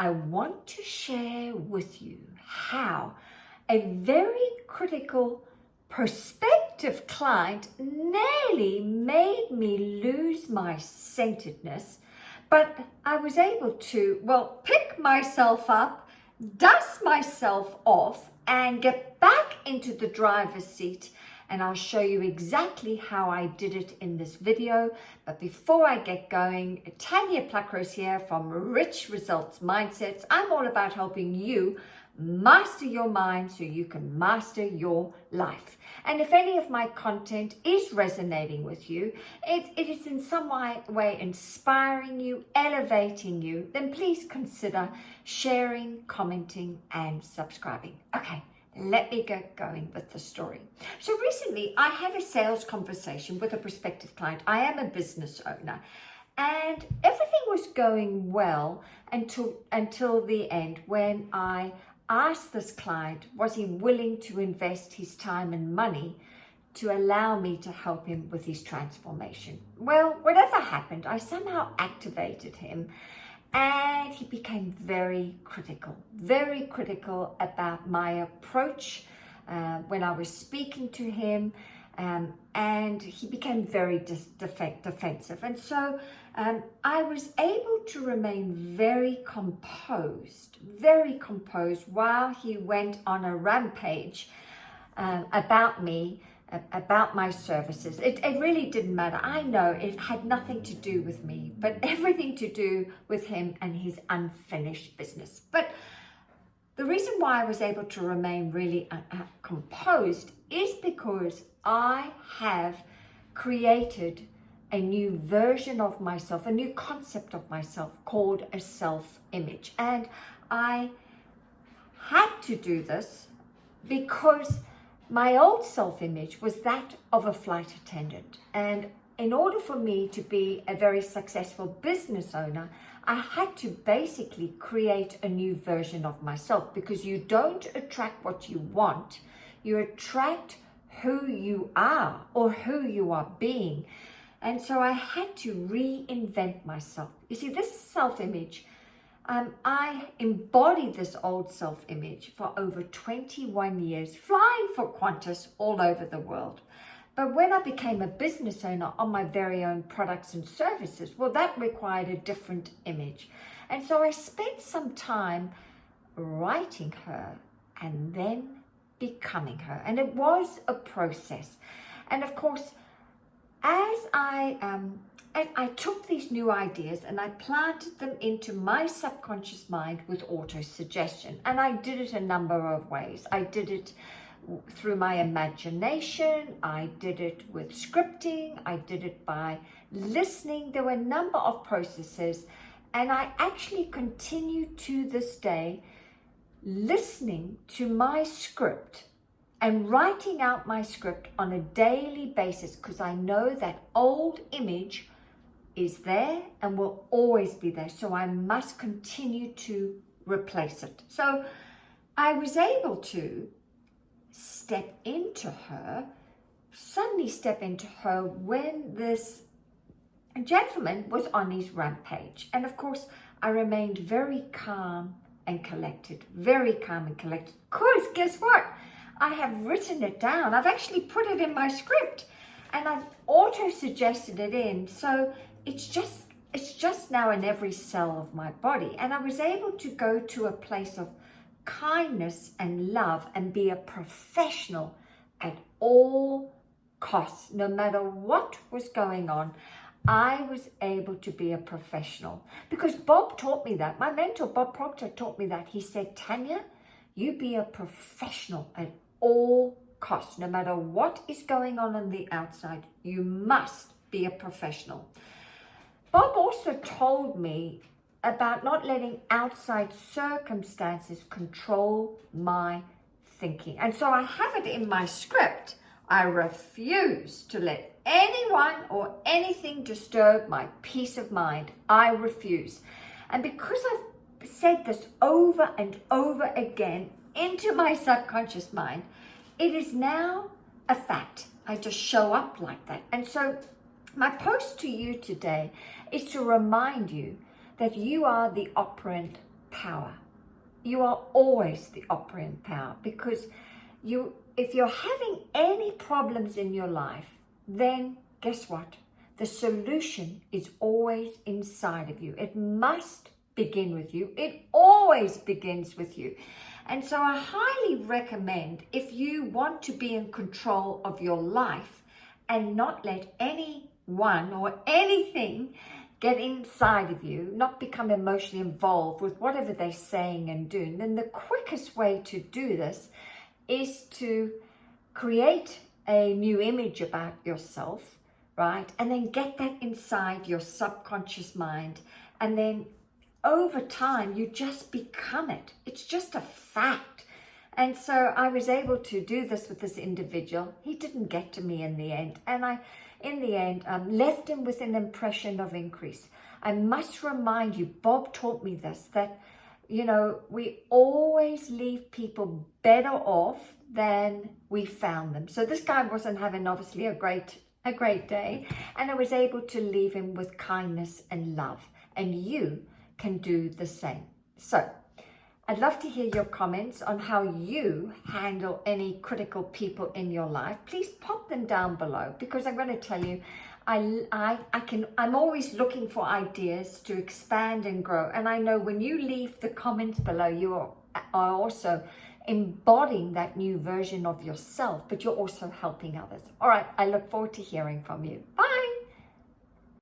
I want to share with you how a very critical prospective client nearly made me lose my centeredness, but I was able to, pick myself up, dust myself off, and get back into the driver's seat. And I'll show you exactly how I did it in this video. But before I get going, Tanya Pluckros here from Rich Results Mindsets. I'm all about helping you master your mind so you can master your life. And if any of my content is resonating with you, it is in some way inspiring you, elevating you, then please consider sharing, commenting, and subscribing. Okay. Let me get going with the story. So recently I had a sales conversation with a prospective client. I am a business owner and everything was going well until the end when I asked this client, was he willing to invest his time and money to allow me to help him with his transformation? Well, whatever happened, I somehow activated him. And he became very critical about my approach when I was speaking to him. And he became very defensive. And so I was able to remain very composed while he went on a rampage about me, about my services. It really didn't matter. I know it had nothing to do with me, but everything to do with him and his unfinished business. But the reason why I was able to remain really composed is because I have created a new version of myself, a new concept of myself called a self-image. And I had to do this because my old self-image was that of a flight attendant. And in order for me to be a very successful business owner, I had to basically create a new version of myself, because you don't attract what you want, you attract who you are or who you are being. And so I had to reinvent myself. You see, this self-image, I embodied this old self-image for over 21 years, flying for Qantas all over the world. But when I became a business owner on my very own products and services, well, that required a different image. And so I spent some time writing her and then becoming her. And it was a process. And of course, as I took these new ideas and I planted them into my subconscious mind with auto-suggestion. And I did it a number of ways. I did it through my imagination. I did it with scripting. I did it by listening. There were a number of processes. And I actually continue to this day listening to my script and writing out my script on a daily basis, because I know that old image is there and will always be there. So I must continue to replace it. So I was able to suddenly step into her when this gentleman was on his rampage. And of course, I remained very calm and collected, because guess what? I have written it down. I've actually put it in my script and I've auto-suggested it in. So it's just now in every cell of my body. And I was able to go to a place of kindness and love and be a professional at all costs. No matter what was going on, I was able to be a professional, because Bob taught me that. My mentor, Bob Proctor, taught me that. He said, Tanya, you be a professional at all costs. No matter what is going on the outside, you must be a professional. Bob also told me about not letting outside circumstances control my thinking. And so I have it in my script. I refuse to let anyone or anything disturb my peace of mind. I refuse. And because I've said this over and over again into my subconscious mind, it is now a fact. I just show up like that. And so my post to you today is to remind you that you are the operant power. You are always the operant power, because if you're having any problems in your life, then guess what? The solution is always inside of you. It must begin with you. It always begins with you. And so I highly recommend, if you want to be in control of your life and not let anyone or anything get inside of you, not become emotionally involved with whatever they're saying and doing, then the quickest way to do this is to create a new image about yourself, right? And then get that inside your subconscious mind. And then over time, you just become it. It's just a fact. And so I was able to do this with this individual. He didn't get to me in the end. And I left him with an impression of increase. I must remind you, Bob taught me this, that, you know, we always leave people better off than we found them. So this guy wasn't having, obviously, a great day. And I was able to leave him with kindness and love. And you can do the same. So I'd love to hear your comments on how you handle any critical people in your life. Please pop them down below, because I'm going to tell you, I'm always looking for ideas to expand and grow. And I know when you leave the comments below, you are also embodying that new version of yourself, but you're also helping others. All right, I look forward to hearing from you. Bye.